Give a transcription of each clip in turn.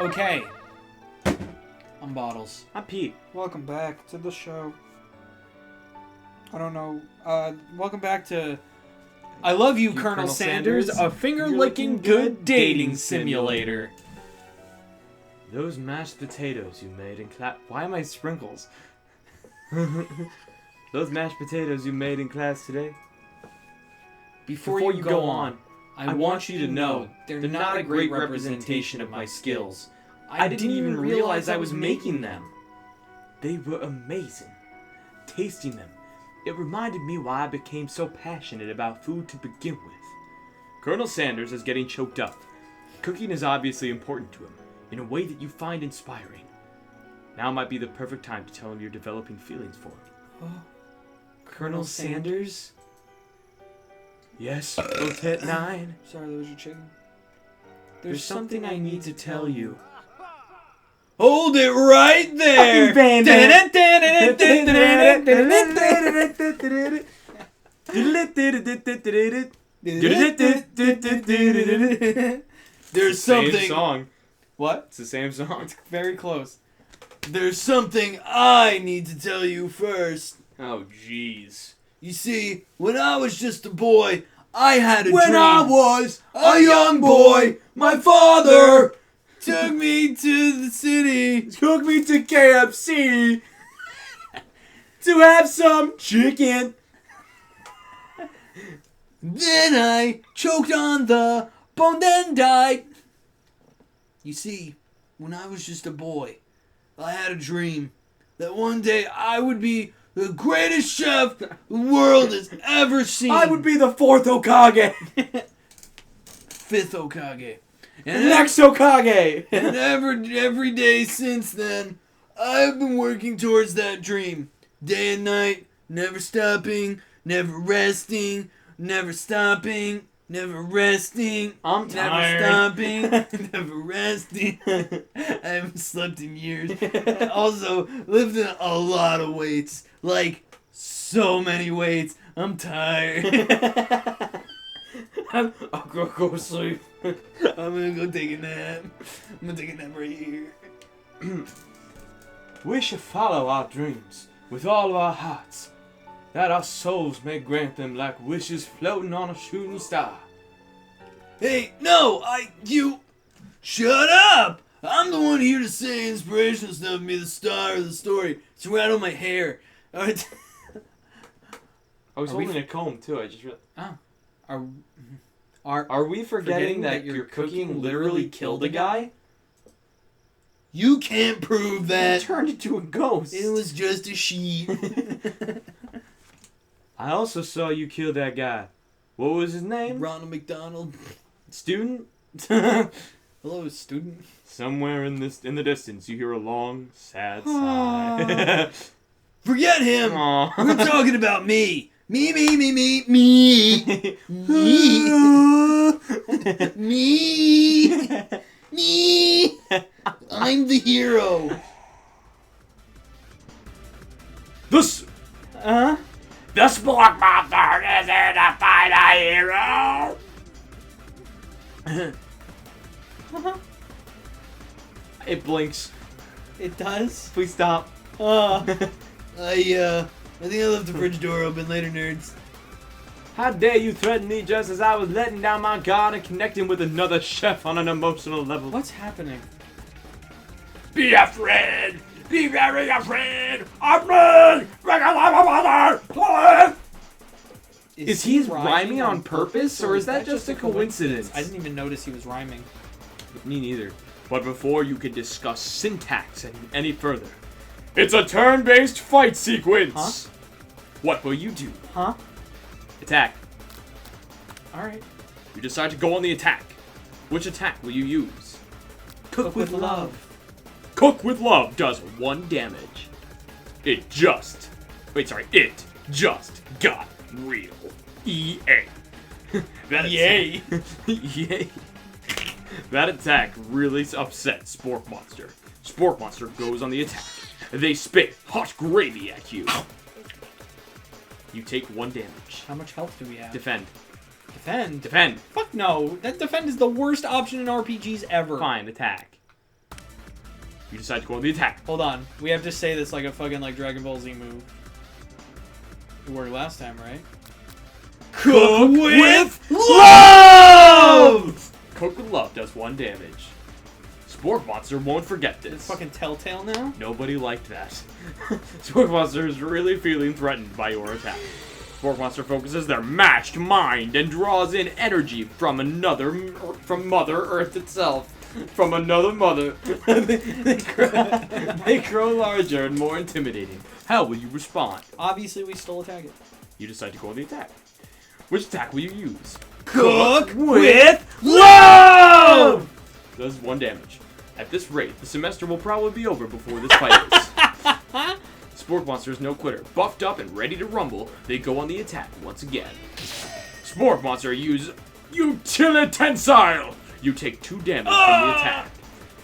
Okay. I'm Bottles. I'm Pete. Welcome back to the show. I don't know. Welcome back to I Love You, Colonel Sanders, a finger-licking good dating simulator. Those mashed potatoes you made in class... Why am I sprinkles? Those mashed potatoes you made in class today? Before you go on, I want you to know they're not a great representation of my skills. I didn't even realize I was making them. They were amazing. Tasting them, it reminded me why I became so passionate about food to begin with. Colonel Sanders is getting choked up. Cooking is obviously important to him, in a way that you find inspiring. Now might be the perfect time to tell him you're developing feelings for him. Oh, Colonel Sanders? Yes, Rotet 9. Sorry, that was your chicken. There's something I need to tell you. Hold it right there! There's something... Same song. What? It's the same song. It's very close. There's something I need to tell you first. Oh, jeez. You see, when I was just a boy, I had a dream. When I was a young boy, my father took me to the city. Took me to KFC to have some chicken. Then I choked on the bone, then died. You see, when I was just a boy, I had a dream that one day I would be the greatest chef the world has ever seen. I would be the 4th Hokage. 5th Hokage. And next Hokage. And every day since then, I've been working towards that dream. Day and night, never stopping, never resting, never stopping, never resting. I'm tired. Never stopping, never resting. I haven't slept in years. Also, lifting a lot of weights. Like, so many weights. I'm tired. I'll go sleep. I'm gonna go take a nap. I'm gonna take a nap right here. We should follow our dreams with all of our hearts, that our souls may grant them like wishes floating on a shooting star. Hey, no, you... Shut up! I'm the one here to say inspirational stuff and be the star of the story. It's right on my hair. Alright. I was holding a comb, too. I just realized. Oh. Are we forgetting that your cooking literally killed a guy? You can't prove that. He turned into a ghost. It was just a sheep. I also saw you kill that guy. What was his name? Ronald McDonald. Student? Hello, student. Somewhere in the distance, you hear a long, sad sigh. Forget him. Aww. We're talking about me. Me. Me. Me. I'm the hero. The Spork Monster isn't to fight a hero. It blinks. It does? Please stop. I think I left the fridge door open. Later, nerds. How dare you threaten me just as I was letting down my guard and connecting with another chef on an emotional level? What's happening? Be afraid! Be very afraid of me! Because I'm a mother! Is he rhyming on purpose, or is that just a coincidence? I didn't even notice he was rhyming. Me neither. But before you can discuss syntax any further, it's a turn-based fight sequence! Huh? What will you do? Huh? Attack. Alright. You decide to go on the attack. Which attack will you use? Cook with love. Cook with love does 1 damage. It just got real. EA. Yay. Yay. That attack really upset Spork Monster. Spork Monster goes on the attack. They spit hot gravy at you. You take 1 damage. How much health do we have? Defend. Defend? Defend. Fuck no. That defend is the worst option in RPGs ever. Fine, attack. You decide to go on the attack. Hold on. We have to say this like a fucking like Dragon Ball Z move. It worked last time, right? Cook with love! Cook with love does 1 damage. Spork Monster won't forget this. It's fucking Telltale now? Nobody liked that. Spork Monster is really feeling threatened by your attack. Spork Monster focuses their matched mind and draws in energy from Mother Earth itself. From another mother. They grow larger and more intimidating. How will you respond? Obviously, we still attack it. You decide to go on the attack. Which attack will you use? Cook with love! Does 1 damage. At this rate, the semester will probably be over before this fight is. Spork Monster is no quitter. Buffed up and ready to rumble, they go on the attack once again. Spork Monster use Utilitensile! You take 2 damage from the attack.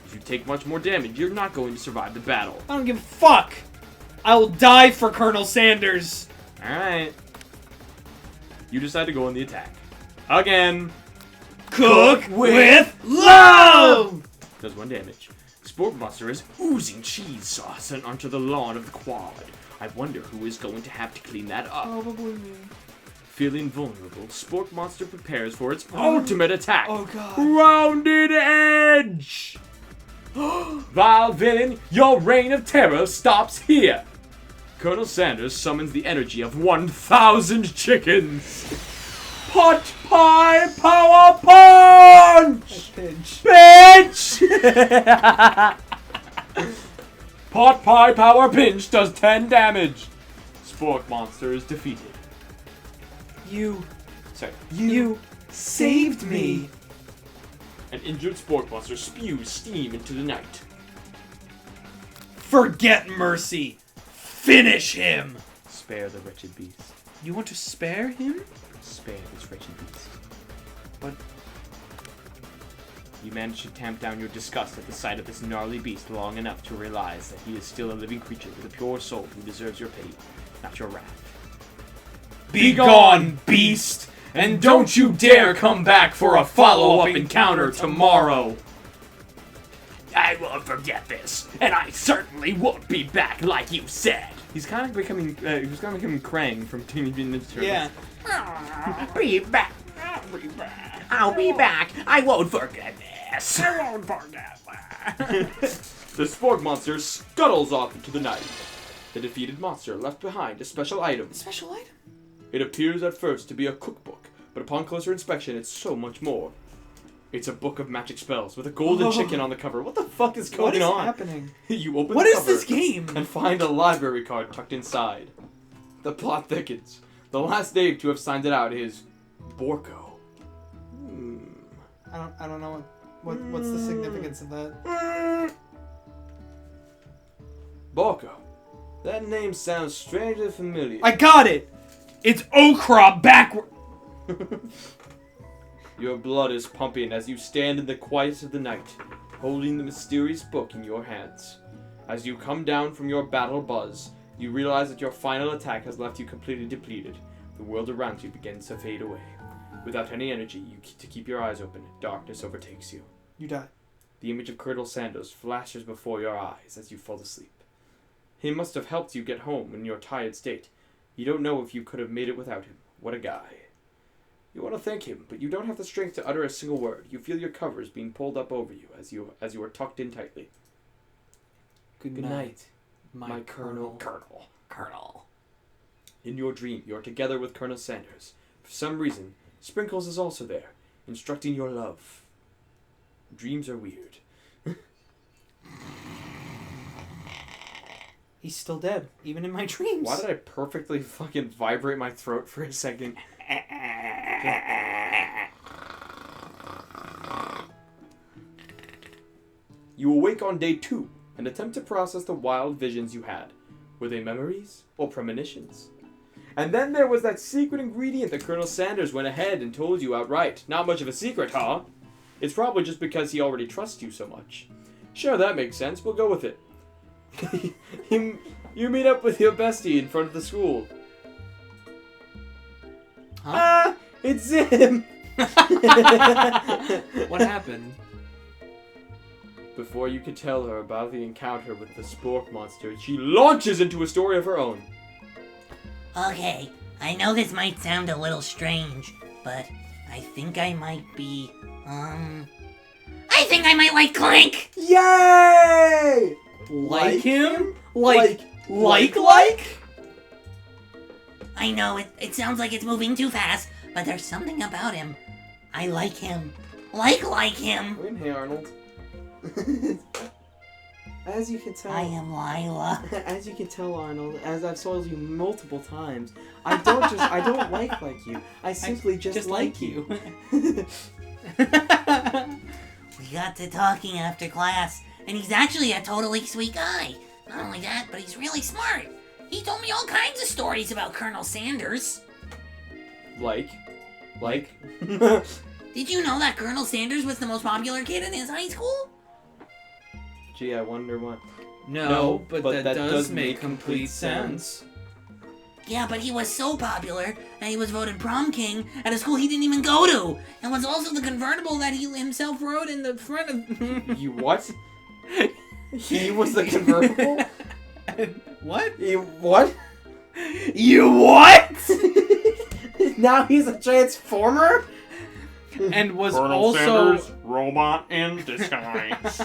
If you take much more damage, you're not going to survive the battle. I don't give a fuck! I will die for Colonel Sanders! Alright. You decide to go on the attack. Again. Cook with love! Does 1 damage. Spork Monster is oozing cheese sauce and onto the lawn of the quad. I wonder who is going to have to clean that up. Probably me. Feeling vulnerable, Spork Monster prepares for its ultimate attack. Oh god. Rounded Edge! Vile villain, your reign of terror stops here. Colonel Sanders summons the energy of 1,000 chickens. Pot Pie Power Punch! Pinch. Pinch! Pot Pie Power Pinch does 10 damage. Spork Monster is defeated. You You saved me. An injured Spork Monster spews steam into the night. Forget mercy. Finish him. Spare the wretched beast. You want to spare him? Spare this wretched beast. But You manage to tamp down your disgust at the sight of this gnarly beast long enough to realize that he is still a living creature with a pure soul who deserves your pity, not your wrath. be gone, beast, and don't you dare come back for a follow-up encounter tomorrow. I won't forget this, and I certainly won't be back like you said. He's kind of becoming, Krang from Teenage Mutant Ninja Turtles. Yeah. Be back. I'll be back. I'll be back. I won't forget this. I won't forget that. The Spork Monster scuttles off into the night. The defeated monster left behind a special item. Special item? It appears at first to be a cookbook, but upon closer inspection, it's so much more. It's a book of magic spells with a golden chicken on the cover. What the fuck is going on? What is happening? You open What the is cover this game? and find a library card tucked inside. The plot thickens. The last name to have signed it out is Borko. I don't know what's the significance of that. Borko. That name sounds strangely familiar. I got it. It's Okra backward. Your blood is pumping as you stand in the quiet of the night, holding the mysterious book in your hands. As you come down from your battle buzz, you realize that your final attack has left you completely depleted. The world around you begins to fade away. Without any energy to keep your eyes open, darkness overtakes you. You die. The image of Colonel Sanders flashes before your eyes as you fall asleep. He must have helped you get home in your tired state. You don't know if you could have made it without him. What a guy. You want to thank him, but you don't have the strength to utter a single word. You feel your covers being pulled up over you as you are tucked in tightly. Good night, my Colonel. Colonel. In your dream, you're together with Colonel Sanders. For some reason, Sprinkles is also there, instructing your love. Dreams are weird. He's still dead, even in my dreams. Why did I perfectly fucking vibrate my throat for a second? You awake on day 2 and attempt to process the wild visions you had. Were they memories or premonitions? And then there was that secret ingredient that Colonel Sanders went ahead and told you outright. Not much of a secret, huh? It's probably just because he already trusts you so much. Sure, that makes sense. We'll go with it. You meet up with your bestie in front of the school. Huh? Ah, it's him. What happened? Before you could tell her about the encounter with the spork monster, she launches into a story of her own. Okay, I know this might sound a little strange, but I think I might be, I think I might like Clank! Yay! Like him? Like? I know, it sounds like it's moving too fast, but there's something about him. I like him. Like him. Hey, Arnold. As you can tell, I am Lila. As you can tell, Arnold, as I've told you multiple times, I don't like you. I simply just like you. We got to talking after class, and he's actually a totally sweet guy. Not only that, but he's really smart. He told me all kinds of stories about Colonel Sanders. Like? Did you know that Colonel Sanders was the most popular kid in his high school? Gee, I wonder what. No, but that does make complete sense. Yeah, but he was so popular that he was voted prom king at a school he didn't even go to, and was also the convertible that he himself rode in the front of... You what? He was the convertible? What? What? You what? Now he's a transformer? And was Colonel also Sanders, robot in disguise.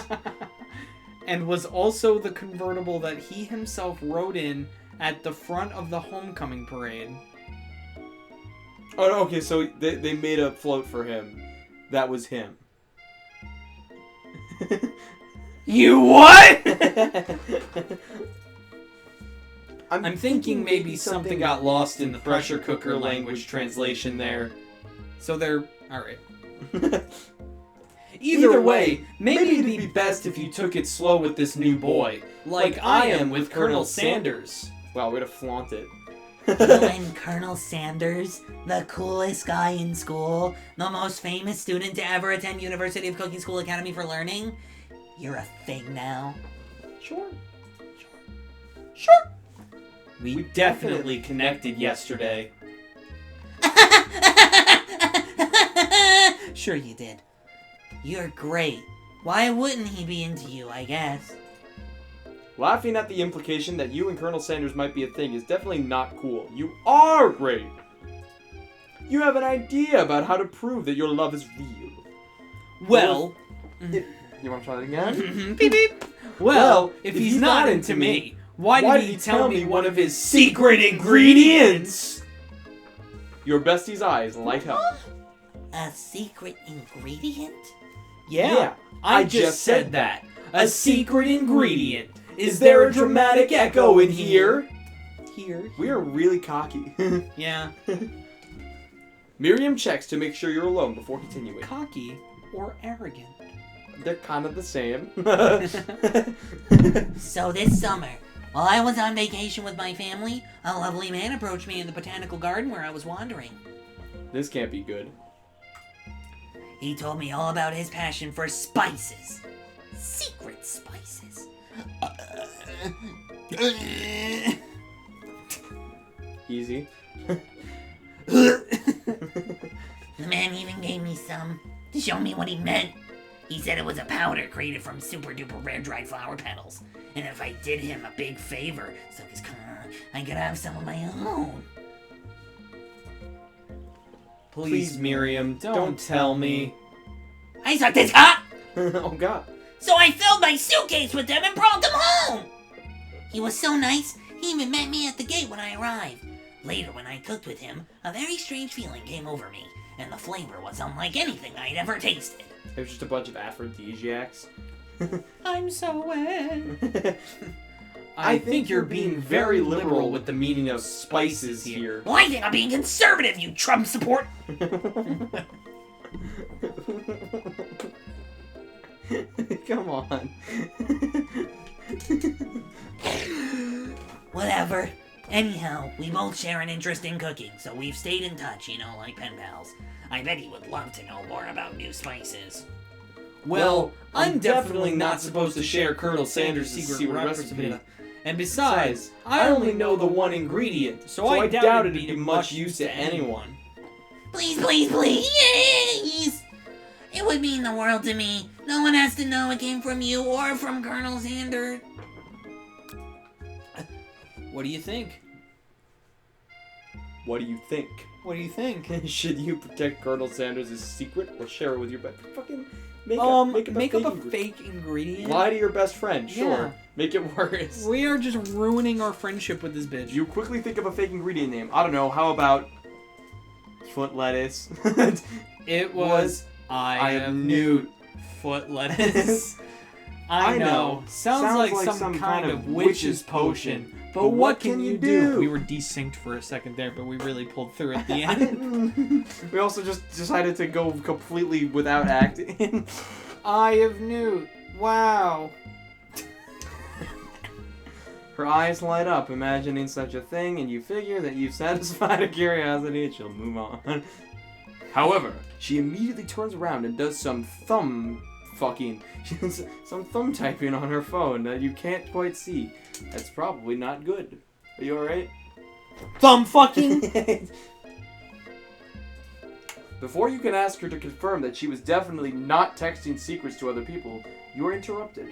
and was also the convertible that he himself rode in at the front of the homecoming parade. Oh, okay, so they made a float for him. That was him. You what? I'm thinking maybe something got lost in the pressure cooker language translation there. So they're... Alright. Either way, maybe it'd be best if you took it slow with this new boy, like I am with Colonel Sanders. Wow, way to flaunt it. And Colonel Sanders, the coolest guy in school, the most famous student to ever attend University of Cooking School Academy for Learning, you're a thing now. Sure. We definitely connected yesterday. Sure you did. You're great. Why wouldn't he be into you, I guess? Laughing at the implication that you and Colonel Sanders might be a thing is definitely not cool. You are great! You have an idea about how to prove that your love is real. Well... You want to try that again? beep beep. Well, if he's not into me, why did he tell me one of his secret ingredients? Your bestie's eyes light up. A secret ingredient? Yeah, I just said that. A secret ingredient. Is there a dramatic echo in here? We are really cocky. Yeah. Miriam checks to make sure you're alone before continuing. Cocky or arrogant? They're kind of the same. So this summer, while I was on vacation with my family, a lovely man approached me in the botanical garden where I was wandering. This can't be good. He told me all about his passion for spices. Secret spices. Easy. The man even gave me some to show me what he meant. He said it was a powder created from super duper rare dried flower petals. And if I did him a big favor, so I could have some of my own. Please, Miriam, don't tell me. I sucked his cock! Oh god. So I filled my suitcase with them and brought them home! He was so nice, he even met me at the gate when I arrived. Later, when I cooked with him, a very strange feeling came over me, and the flavor was unlike anything I'd ever tasted. It was just a bunch of aphrodisiacs. I'm so wet. I think you're being very liberal with the meaning of spices here. Well, I think I'm being conservative, you Trump support! Come on. Whatever. Anyhow, we both share an interest in cooking, so we've stayed in touch, like pen pals. I bet he would love to know more about new spices. Well, I'm definitely not supposed to share Colonel Sanders' secret recipe. And besides, I only know the one ingredient, so I doubt it'd be much use to anyone. Please, please, please! It would mean the world to me. No one has to know it came from you or from Colonel Sanders. What do you think? What do you think? What do you think? Should you protect Colonel Sanders' secret or share it with your best? Fucking make Make up a ingredient. fake ingredient. Lie to your best friend, sure. Yeah. Make it worse. We are just ruining our friendship with this bitch. You quickly think of a fake ingredient name. I don't know. How about foot lettuce? It was I am Newt. Foot lettuce. I know. Sounds like some kind of witch's potion. But what can you do? We were desynced for a second there, but we really pulled through at the end. We also just decided to go completely without acting. Eye of Newt. Wow. Her eyes light up, imagining such a thing, and you figure that you've satisfied her curiosity and she'll move on. However, she immediately turns around and does some thumb typing on her phone that you can't quite see. That's probably not good. Are you alright? Thumb fucking? Before you can ask her to confirm that she was definitely not texting secrets to other people, you are interrupted.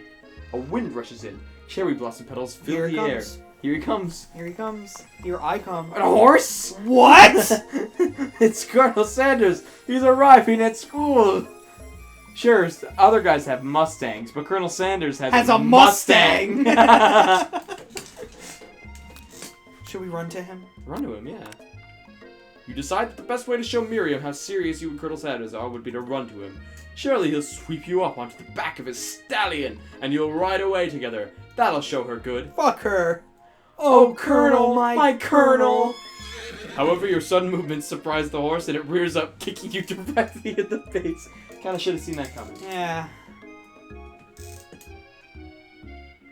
A wind rushes in. Cherry blossom petals fill Here the it air. comes. Here he comes. Here he comes. Here I come. And a horse? What? It's Colonel Sanders. He's arriving at school. Sure, other guys have Mustangs, but Colonel Sanders has a Mustang. Should we run to him? Run to him, yeah. You decide that the best way to show Miriam how serious you and Colonel Sanders are would be to run to him. Surely he'll sweep you up onto the back of his stallion, and you'll ride away together. That'll show her good. Fuck her. Oh, Colonel, my Colonel. However, your sudden movements surprise the horse, and it rears up, kicking you directly in the face. Kinda should have seen that coming. Yeah.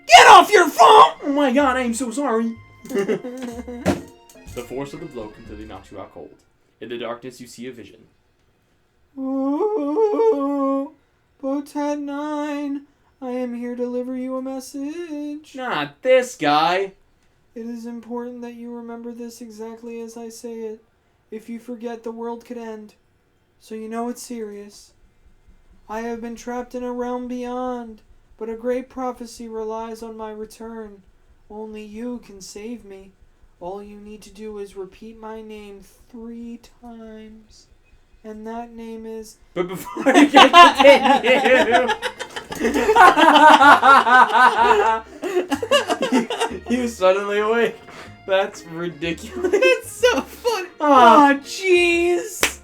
Get off your phone! Oh my god, I am so sorry. The force of the blow completely knocks you out cold. In the darkness, you see a vision. Ooh, Botat 9, I am here to deliver you a message. Not this guy. It is important that you remember this exactly as I say it. If you forget, the world could end. So you know it's serious. I have been trapped in a realm beyond, but a great prophecy relies on my return. Only you can save me. All you need to do is repeat my name 3 times. And that name is... But before you can continue... you suddenly awake. That's ridiculous. That's so funny. Aw. Oh, jeez.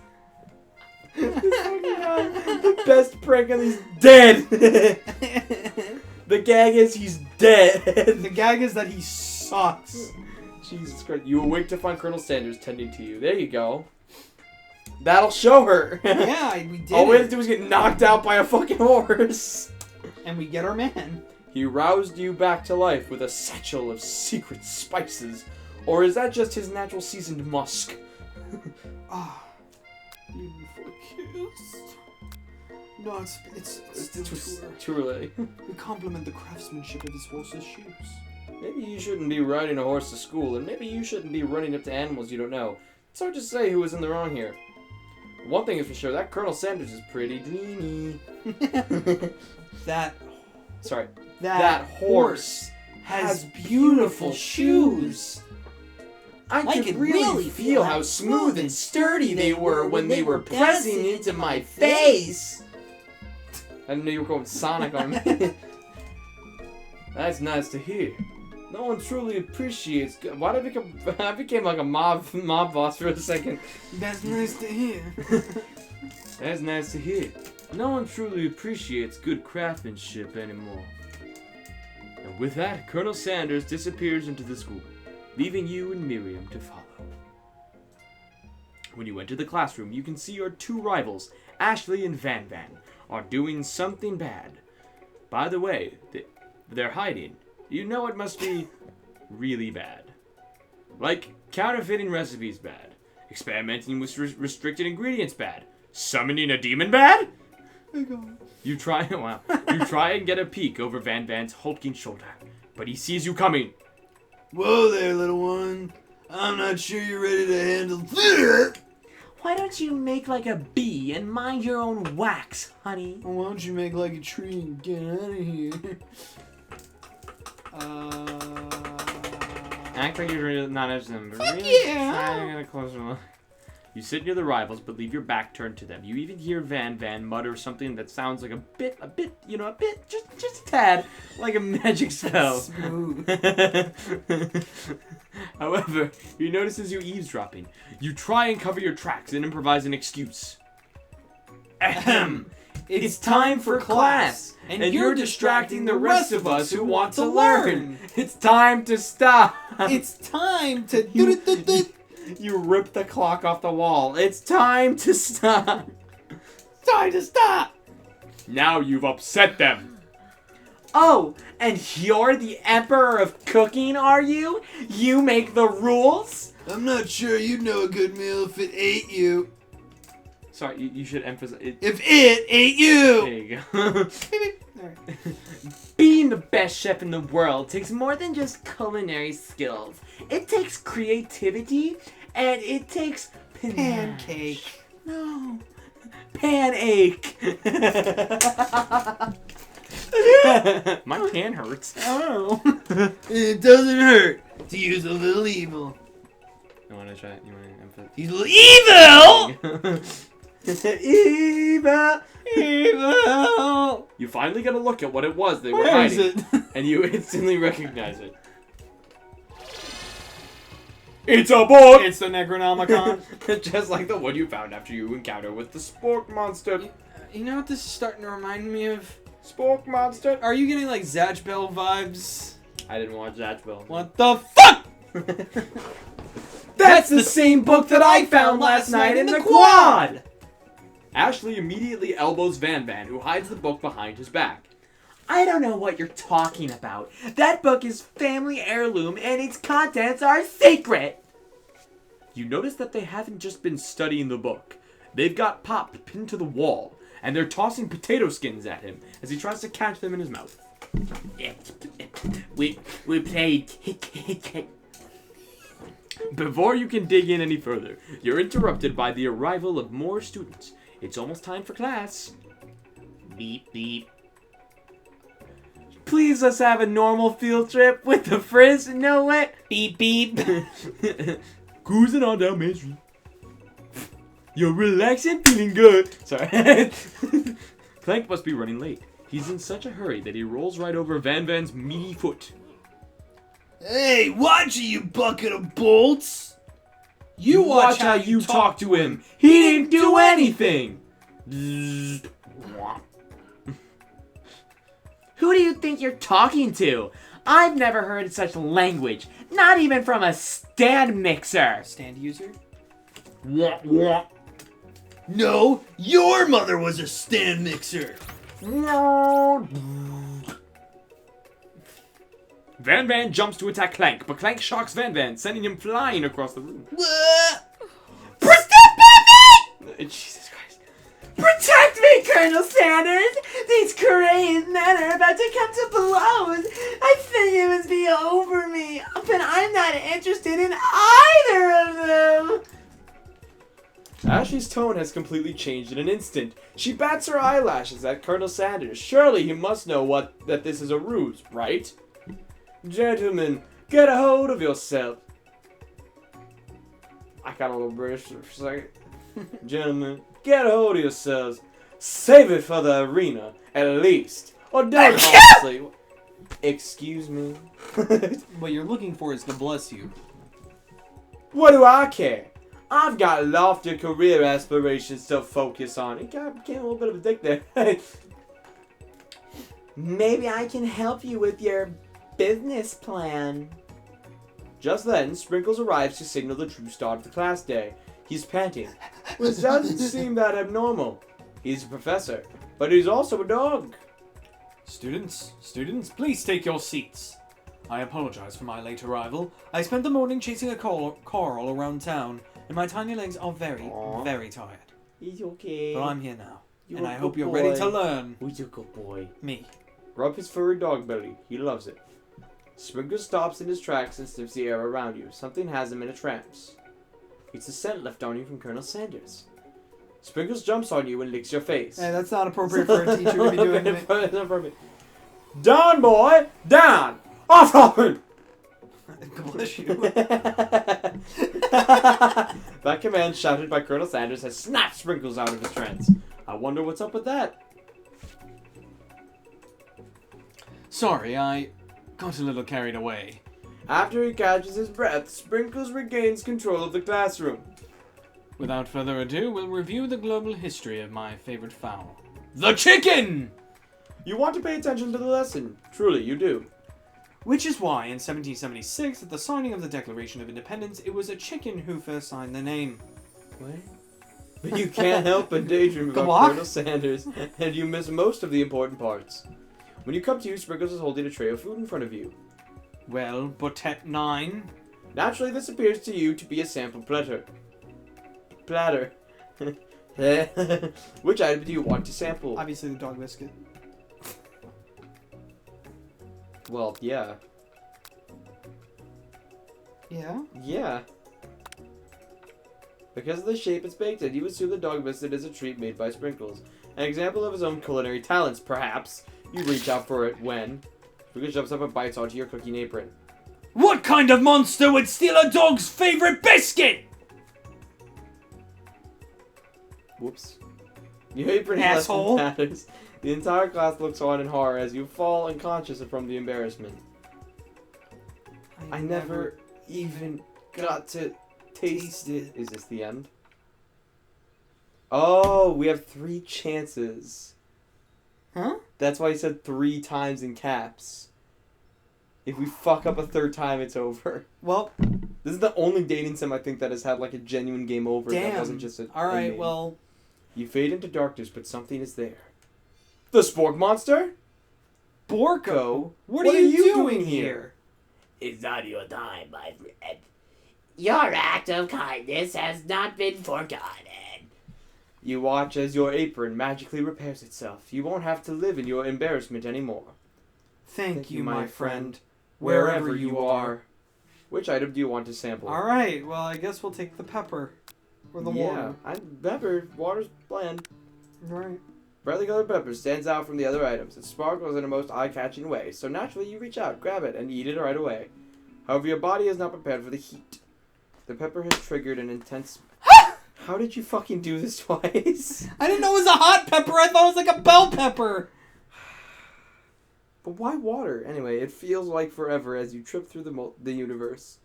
The best prank on he's dead. The gag is he's dead. The gag is that he sucks. Jesus Christ. You awake to find Colonel Sanders tending to you. There you go. That'll show her. Yeah, we did. All we had to do was get knocked out by a fucking horse. And we get our man. He roused you back to life with a satchel of secret spices. Or is that just his natural seasoned musk? Ah, beautiful kiss. No, it's too early. We compliment the craftsmanship of his horse's shoes. Maybe you shouldn't be riding a horse to school, and maybe you shouldn't be running up to animals you don't know. It's hard to say who was in the wrong here. One thing is for sure, that Colonel Sanders is pretty dreamy. That horse has beautiful shoes. I could really feel how smooth and sturdy they were when they were pressing into my face. I didn't know you were going Sonic on me. That's nice to hear. No one truly appreciates... Why did I became like a mob boss for a second. That's nice to hear. That's nice to hear. No one truly appreciates good craftsmanship anymore. And with that, Colonel Sanders disappears into the school, leaving you and Miriam to follow. When you enter the classroom, you can see your 2 rivals, Ashley and Van Van, are doing something bad. By the way, they're hiding. You know it must be really bad. Like, counterfeiting recipes bad. Experimenting with restricted ingredients bad. Summoning a demon bad? Oh God. You try and get a peek over Van Van's hulking shoulder, but he sees you coming. Whoa there, little one. I'm not sure you're ready to handle that. Why don't you make like a bee and mind your own wax, honey? Why don't you make like a tree and get out of here? Act like you're not interested in them. But really yeah. try to get a closer look. You sit near the rivals, but leave your back turned to them. You even hear Van mutter something that sounds like a bit, just a tad, like a magic spell. Smooth. However, he notices you eavesdropping. You try and cover your tracks and improvise an excuse. Ahem. It's time for class, and you're distracting the rest of us who want to learn. It's time to stop. It's time to You rip the clock off the wall. It's time to stop. Time to stop. Now you've upset them. Oh, and you're the emperor of cooking, are you? You make the rules? I'm not sure you'd know a good meal if it ate you. Sorry, you should emphasize it. If it ate you. There you go. Being the best chef in the world takes more than just culinary skills. It takes creativity, and it takes Pancake. No. Panache. My pan hurts. Oh. It doesn't hurt to use a little evil. You want to try it? You want to emphasize? He's a little evil! Evil! Evil! You finally get a look at what it was they were Where is hiding, it? and you instantly recognize it. It's a book! It's the Necronomicon. Just like the one you found after you encounter with the Spork Monster. You know what this is starting to remind me of? Spork Monster? Are you getting like Zatch Bell vibes? I didn't watch that film. What the fuck? That's the same book that I found last night in the quad! Ashley immediately elbows Van, who hides the book behind his back. I don't know what you're talking about. That book is family heirloom and its contents are sacred! You notice that they haven't just been studying the book. They've got Pop pinned to the wall, and they're tossing potato skins at him as he tries to catch them in his mouth. We played. Before you can dig in any further, you're interrupted by the arrival of more students. It's almost time for class. Beep beep. Please let's have a normal field trip with the frizz. No way. Beep beep. Cruising on down Main Street. You're relaxing, feeling good. Sorry. Clank must be running late. He's in such a hurry that he rolls right over Van's meaty foot. Hey, watch it, you bucket of bolts! You watch how you talk to him. He didn't do anything. Who do you think you're talking to? I've never heard such language. Not even from a stand mixer. Stand user? No. No, your mother was a stand mixer! Van jumps to attack Clank, but Clank shocks Van, sending him flying across the room. Protect Jesus Christ. Protect me, Colonel Sanders! These Korean men are about to come to blows! I think it must be over me, but I'm not interested in either of them! Ashley's tone has completely changed in an instant. She bats her eyelashes at Colonel Sanders. Surely he must know that this is a ruse, right? Gentlemen, get a hold of yourself. I got a little British for a second. Gentlemen, get a hold of yourselves. Save it for the arena, at least. Or don't, honestly. Excuse me. What you're looking for is to bless you. What do I care? I've got lofty career aspirations to focus on. He became a little bit of a dick there. Maybe I can help you with your business plan. Just then, Sprinkles arrives to signal the true start of the class day. He's panting, which doesn't seem that abnormal. He's a professor, but he's also a dog. Students, please take your seats. I apologize for my late arrival. I spent the morning chasing a car all around town, and my tiny legs are very, very tired. He's okay. But I'm here now, and I a hope good you're ready to boy. learn. Who's a good boy? Me. Rub his furry dog belly. He loves it. Sprinkles stops in his tracks and sniffs the air around you. Something has him in a trance. It's the scent left on you from Colonel Sanders. Sprinkles jumps on you and licks your face. Hey, that's not appropriate for a teacher to be doing to me. It's appropriate. Down, boy! Down! Off, Robin! Bless you. That command shouted by Colonel Sanders has snapped Sprinkles out of his trance. I wonder what's up with that. Sorry, I got a little carried away. After he catches his breath, Sprinkles regains control of the classroom. Without further ado, we'll review the global history of my favorite fowl. The chicken! You want to pay attention to the lesson. Truly, you do. Which is why, in 1776, at the signing of the Declaration of Independence, it was a chicken who first signed the name. What? But you can't help but daydream about What? Colonel Sanders, and you miss most of the important parts. When you come to, Sprinkles is holding a tray of food in front of you. Well, Botet 9. Naturally, this appears to you to be a sample platter. Which item do you want to sample? Obviously the dog biscuit. Well, yeah. Yeah? Yeah. Because of the shape it's baked in, you assume the dog biscuit is a treat made by Sprinkles. An example of his own culinary talents, perhaps. You reach out for it when Sprinkles jumps up and bites onto your cooking apron. What kind of monster would steal a dog's favorite biscuit? Whoops. Your apron Asshole. matters. The entire class looks on in horror as you fall unconscious from the embarrassment. I never even got to taste it. Is this the end? Oh, we have 3 chances. Huh? That's why I said 3 times in caps. If we fuck up a 3rd time, it's over. Well, This is the only dating sim I think that has had like a genuine game over. damn. That wasn't just a Alright, name. well, You fade into darkness, but something is there. The Spork Monster? Borko, What are you doing here? It's not your time, my friend. Your act of kindness has not been forgotten. You watch as your apron magically repairs itself. You won't have to live in your embarrassment anymore. thank you, my friend. Wherever you are. Which item do you want to sample? Alright, well, I guess we'll take the pepper. Or the water. Pepper. Water's bland. Right. Brightly colored pepper stands out from the other items. It sparkles in a most eye-catching way, so naturally you reach out, grab it, and eat it right away. However, your body is not prepared for the heat. The pepper has triggered an intense... How did you fucking do this twice? I didn't know it was a hot pepper. I thought it was like a bell pepper. But why water? Anyway, it feels like forever as you trip through the universe.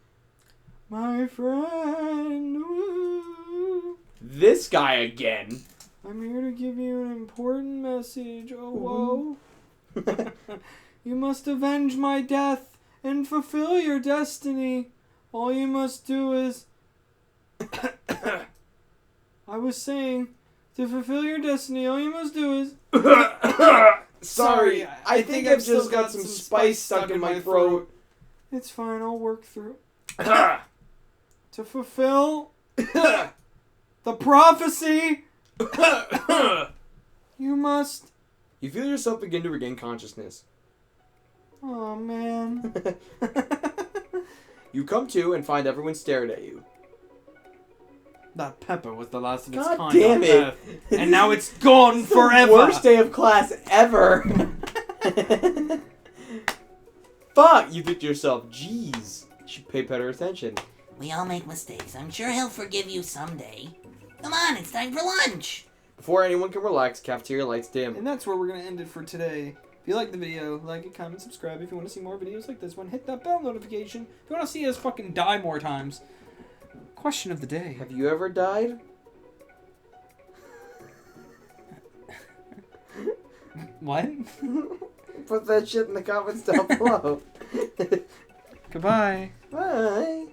My friend. Woo. This guy again. I'm here to give you an important message. Oh, whoa. You must avenge my death and fulfill your destiny. All you must do is... I was saying, to fulfill your destiny, all you must do is... Sorry, I think I've just got some spice stuck in my throat. It's fine, I'll work through. To fulfill the prophecy, you must... You feel yourself begin to regain consciousness. Oh, man. You come to and find everyone staring at you. That pepper was the last of its God kind damn on it. Earth, and now it's gone It's the forever. worst day of class ever. Fuck, you think to yourself, jeez, you should pay better attention. We all make mistakes. I'm sure he'll forgive you someday. Come on, it's time for lunch. Before anyone can relax, cafeteria lights dim. And that's where we're going to end it for today. If you like the video, like it, comment, subscribe. If you want to see more videos like this one, hit that bell notification. If you want to see us fucking die more times. Question of the day. Have you ever died? What? Put that shit in the comments down below. Goodbye. Bye.